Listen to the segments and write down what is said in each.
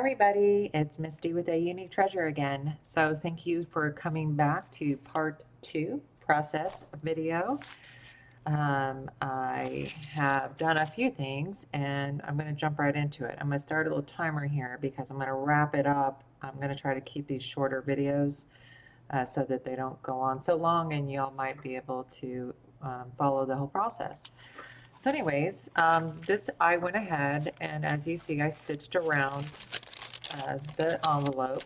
everybody, it's Misty with a Unique Treasure again. So thank you for coming back to part 2 process video. I have done a few things and I'm going to jump right into it. I'm going to start a little timer here because I'm going to wrap it up. I'm going to try to keep these shorter videos so that they don't go on so long and y'all might be able to follow the whole process. So anyways, this I went ahead and as you see, I stitched around the envelope.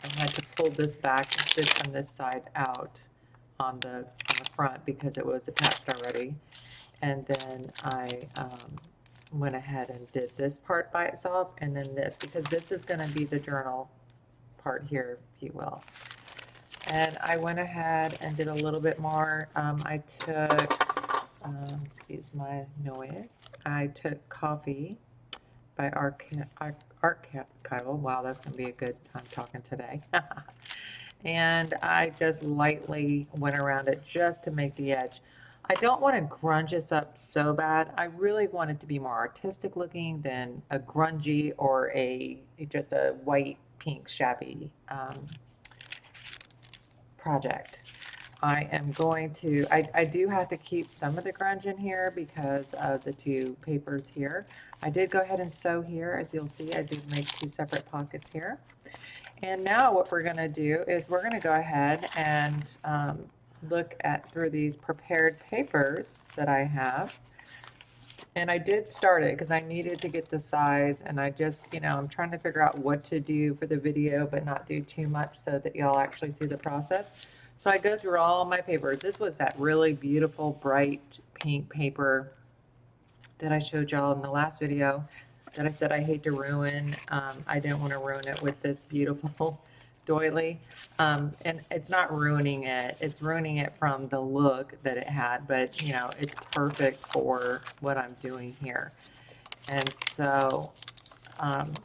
I had to pull this back and stitch from this side out on the front because it was attached already. And then I went ahead and did this part by itself and then this because this is going to be the journal part here, if you will. And I went ahead and did a little bit more. I took, excuse my noise, I took Coffee by Art Kyle. Wow, that's going to be a good time talking today. And I just lightly went around it just to make the edge. I don't want to grunge this up so bad. I really want it to be more artistic looking than a grungy or just a white, pink, shabby project. I am going to, I do have to keep some of the grunge in here because of the two papers here. I did go ahead and sew here. As you'll see, I did make two separate pockets here. And now what we're going to do is we're going to go ahead and look at through these prepared papers that I have. And I did start it because I needed to get the size and I just, I'm trying to figure out what to do for the video but not do too much so that y'all actually see the process. So I go through all my papers. This was that really beautiful bright pink paper that I showed y'all in the last video that I said I hate to ruin. I didn't want to ruin it with this beautiful doily. And it's not ruining it. It's ruining it from the look that it had, but it's perfect for what I'm doing here. And so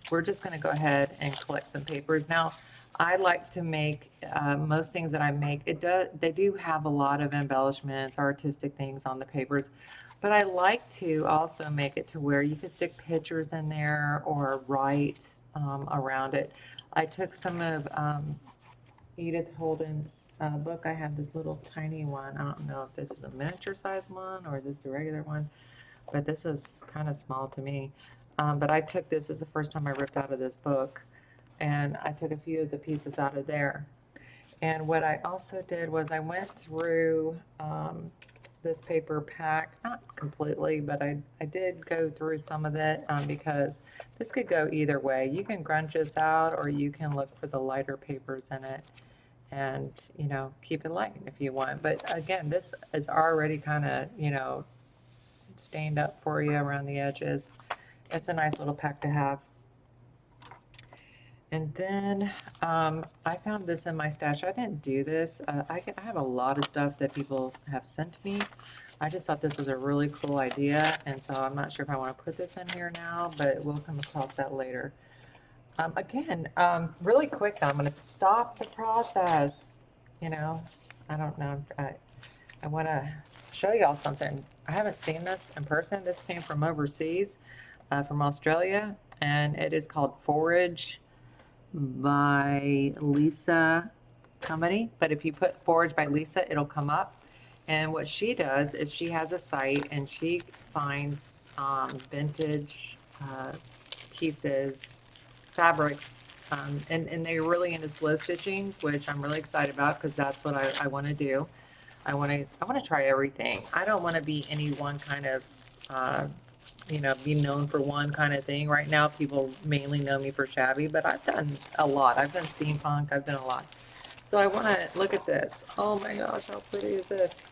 we're just going to go ahead and collect some papers. Now, I like to make most things that I make. They do have a lot of embellishments, artistic things on the papers, but I like to also make it to where you can stick pictures in there or write around it. I took some of Edith Holden's book. I have this little tiny one. I don't know if this is a miniature size one or is this the regular one, but this is kind of small to me. But I took this as the first time I ripped out of this book. And I took a few of the pieces out of there. And what I also did was I went through this paper pack, not completely, but I did go through some of it because this could go either way. You can grunge this out or you can look for the lighter papers in it and, keep it light if you want. But again, this is already kind of, stained up for you around the edges. It's a nice little pack to have. And then I found this in my stash. I didn't do this. I have a lot of stuff that people have sent me. I just thought this was a really cool idea, and so I'm not sure if I want to put this in here now, but we'll come across that later. Again, really quick, I'm going to stop the process. I don't know. I want to show y'all something. I haven't seen this in person. This came from overseas, from Australia, and it is called Forage by Lisa Company, but if you put Forage by Lisa, it'll come up. And what she does is she has a site and she finds vintage pieces, fabrics, and they're really into slow stitching, which I'm really excited about because that's what I want to do. I want to try everything. I don't want to be any one kind of be known for one kind of thing. Right now, people mainly know me for shabby, but I've done a lot. I've done steampunk. I've done a lot. So I want to look at this. Oh my gosh, how pretty is this?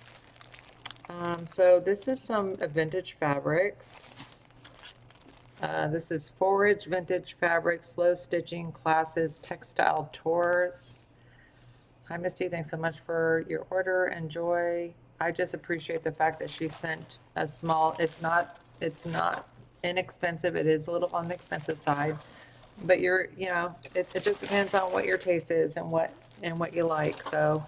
So this is some vintage fabrics. This is Forage Vintage Fabrics, Slow Stitching Classes, Textile Tours. Hi, Misty. Thanks so much for your order. Enjoy. I just appreciate the fact that she sent a small, it's not inexpensive. It is a little on the expensive side, but it just depends on what your taste is and what you like. So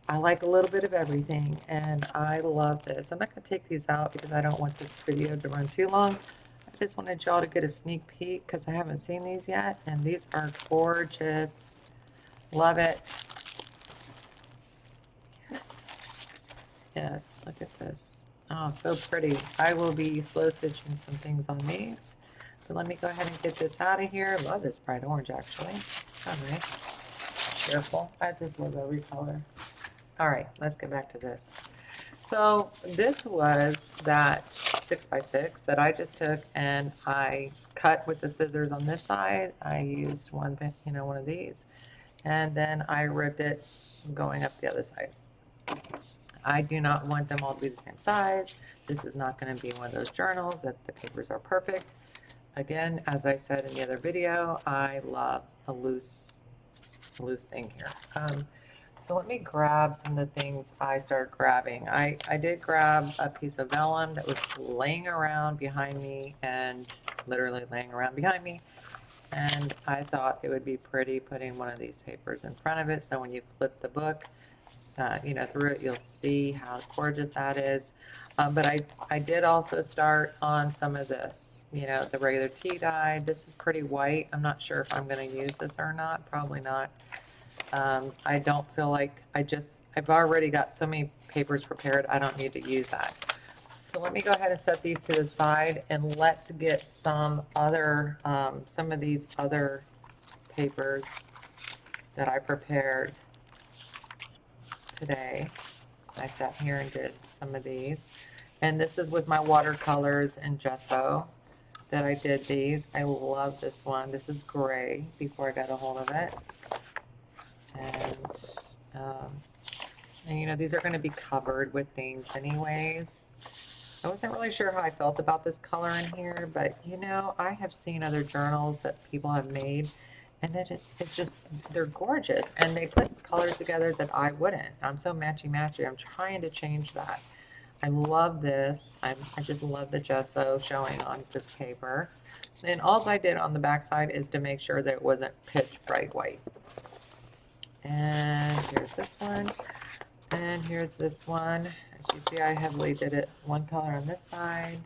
I like a little bit of everything and I love this. I'm not going to take these out because I don't want this video to run too long. I just wanted y'all to get a sneak peek because I haven't seen these yet, and these are gorgeous. Love it. Yes, yes, yes, yes. Look at this. Oh, so pretty. I will be slow stitching some things on these. So let me go ahead and get this out of here. Love this bright orange, actually. So nice. Cheerful. I just love every color. All right, let's get back to this. So this was that 6x6 that I just took and I cut with the scissors on this side. I used one of these, and then I ripped it going up the other side. I do not want them all to be the same size. This is not going to be one of those journals that the papers are perfect. Again, as I said in the other video, I love a loose thing here. So let me grab some of the things I started grabbing. I did grab a piece of vellum that was laying around behind me, and literally laying around behind me. And I thought it would be pretty putting one of these papers in front of it, so when you flip the book, through it, you'll see how gorgeous that is. But I did also start on some of this, the regular tea dye. This is pretty white. I'm not sure if I'm going to use this or not. Probably not. I don't feel like I've already got so many papers prepared. I don't need to use that. So let me go ahead and set these to the side, and let's get some of these other papers that I prepared today. I sat here and did some of these, and this is with my watercolors and gesso that I did these. I love this one. This is gray before I got a hold of it. And these are going to be covered with things anyways. I wasn't really sure how I felt about this color in here, but I have seen other journals that people have made, and that it's just, they're gorgeous, and they put colors together that I wouldn't. I'm so matchy-matchy. I'm trying to change that. I love this. I just love the gesso showing on this paper. And all I did on the back side is to make sure that it wasn't pitch bright white. And here's this one, and here's this one. As you see, I heavily did it one color on this side,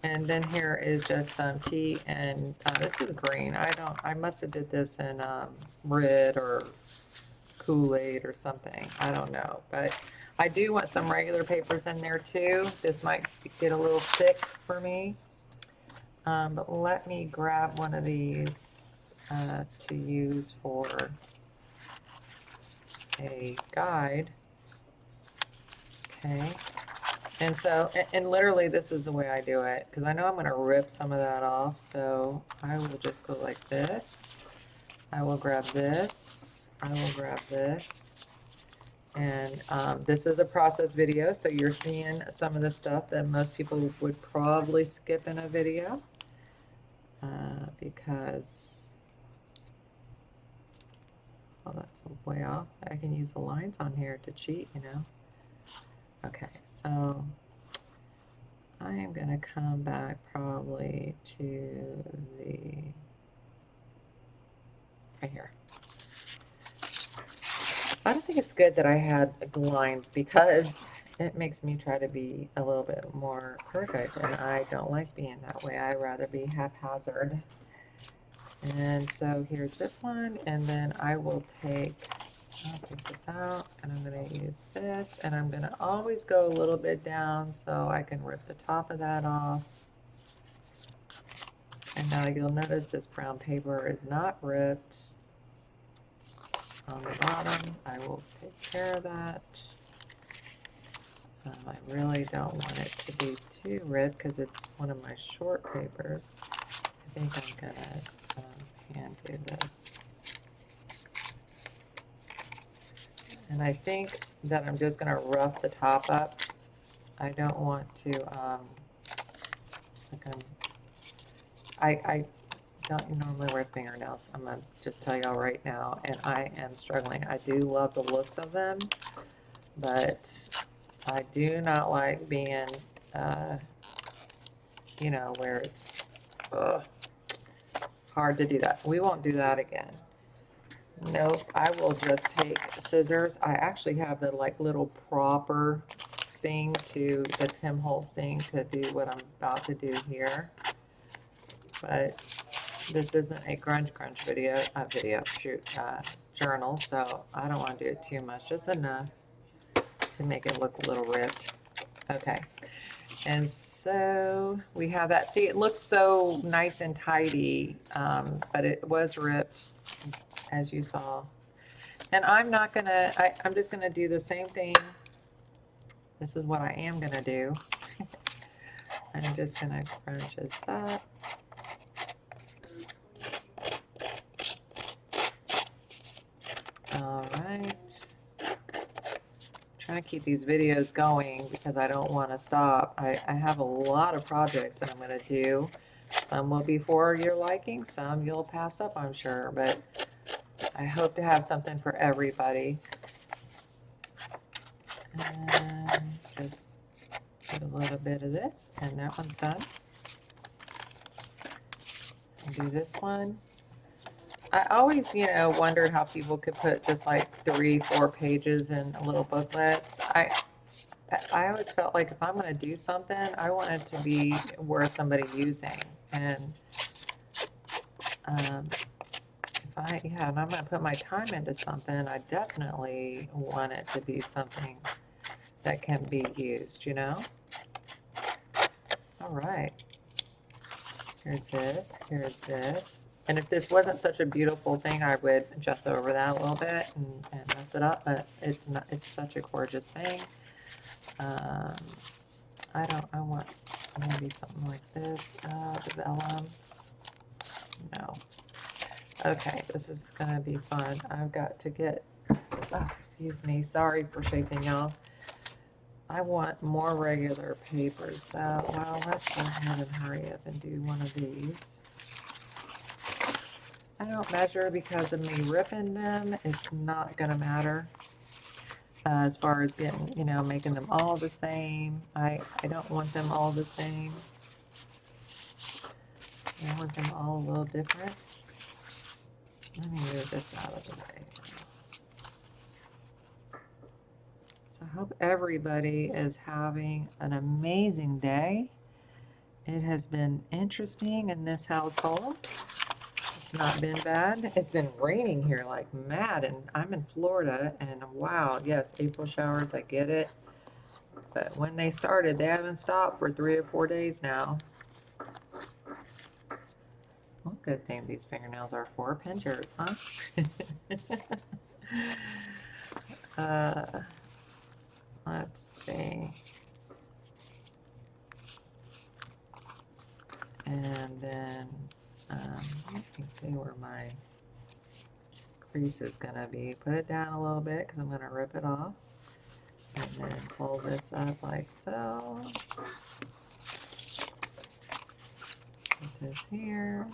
and then here is just some tea, and this is green. I must have did this in Red or Kool-Aid or something. I don't know, but I do want some regular papers in there too. This might get a little thick for me, but let me grab one of these to use for a guide. Okay, and so, and literally this is the way I do it, because I know I'm going to rip some of that off, so I will just go like this. I will grab this, I will grab this, and this is a process video, so you're seeing some of the stuff that most people would probably skip in a video, because that's way off. I can use the lines on here to cheat, Okay, so I am going to come back probably to right here. I don't think it's good that I had the lines, because it makes me try to be a little bit more perfect, and I don't like being that way. I'd rather be haphazard. And so here's this one, and then I'll take this out, and I'm going to use this, and I'm going to always go a little bit down so I can rip the top of that off. And now you'll notice this brown paper is not ripped on the bottom. I will take care of that. I really don't want it to be too ripped because it's one of my short papers. I think I'm going to hand do this. And I think that I'm just going to rough the top up. I don't want to, I don't normally wear fingernails. I'm going to just tell y'all right now, and I am struggling. I do love the looks of them, but I do not like being, where it's hard to do that. We won't do that again. Nope, I will just take scissors. I actually have the little proper thing the Tim Holtz thing to do what I'm about to do here. but this isn't a grunge video, journal, so I don't want to do it too much, just enough to make it look a little ripped. Okay, and so we have that. See, it looks so nice and tidy, but it was ripped, as you saw. And I'm not gonna, I'm just gonna do the same thing. This is what I am gonna do. I'm just gonna crunch this up. All right. Trying to keep these videos going because I don't want to stop. I have a lot of projects that I'm going to do. Some will be for your liking, some you'll pass up, I'm sure, but I hope to have something for everybody. And just put a little bit of this, and that one's done. And do this one. I always, wondered how people could put just like 3-4 pages in little booklets. I always felt like if I'm going to do something, I want it to be worth somebody using. And if I'm going to put my time into something, I definitely want it to be something that can be used, All right. Here's this. And if this wasn't such a beautiful thing, I would adjust over that a little bit and mess it up, but it's not, it's such a gorgeous thing. I want maybe something like this, the vellum. No. Okay, this is gonna be fun. I've got to get, oh, excuse me, sorry for shaking y'all. I want more regular papers. Well, let's go ahead and hurry up and do one of these. I don't measure because of me ripping them. It's not gonna matter. As far as getting, making them all the same. I don't want them all the same. I want them all a little different. Let me move this out of the way. So I hope everybody is having an amazing day. It has been interesting in this household. It's not been bad. It's been raining here like mad, and I'm in Florida, and wow, yes, April showers, I get it. But when they started, they haven't stopped for 3 or 4 days now. Well, good thing these fingernails are 4 pinchers, huh? Let's see. And then let me see where my crease is gonna be. Put it down a little bit because I'm gonna rip it off. And then pull this up like so. Put this here.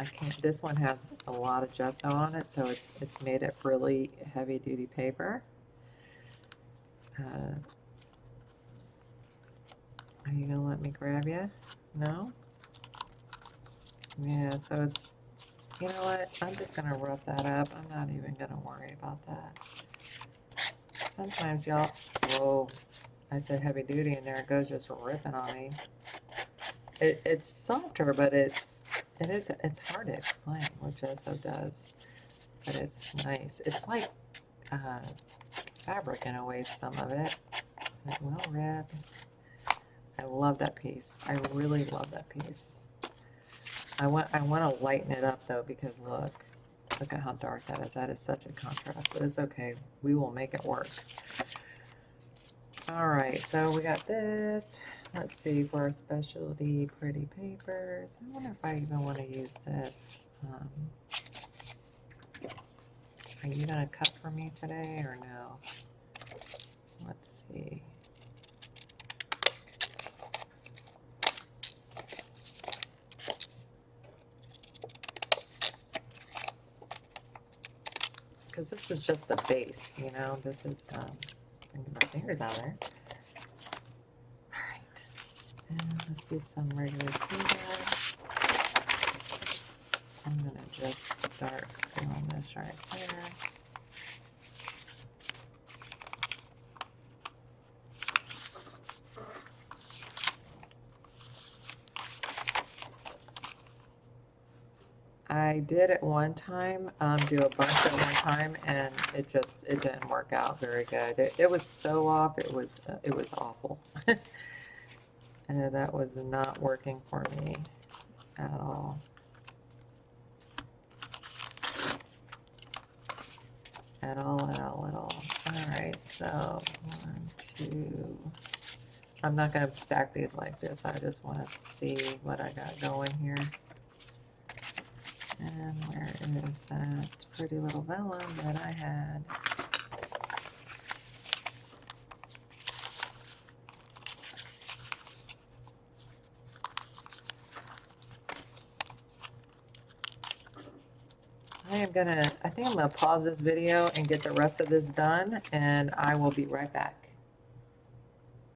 I can't, this one has a lot of gesso on it, so it's made it really heavy duty paper. Are you gonna let me grab you? No? Yeah, so it's, you know what? I'm just gonna rough that up. I'm not even gonna worry about that. Sometimes y'all, whoa, I said heavy duty and there it goes just ripping on me. It's softer, but it's hard to explain what gesso does, but it's nice. It's like fabric in a way, some of it. It's well ripped. I love that piece. I really love that piece. I want to lighten it up though, because look at how dark that is. That is such a contrast, but it's okay. We will make it work. All right, so we got this. Let's see, for our specialty pretty papers. I wonder if I even want to use this. Are you gonna cut for me today or no? Let's see. Because this is just a base, this is, bring my fingers out there. All right, and let's do some regular cleanup. I'm gonna just start doing this right here. I did at one time do a bunch at one time, and it didn't work out very good. It was so off. It was awful, and that was not working for me at all. At all, at all, at all. All right, so 1, 2. I'm not going to stack these like this. I just want to see what I got going here. And where is that pretty little vellum that I had? I think I'm gonna pause this video and get the rest of this done, and I will be right back.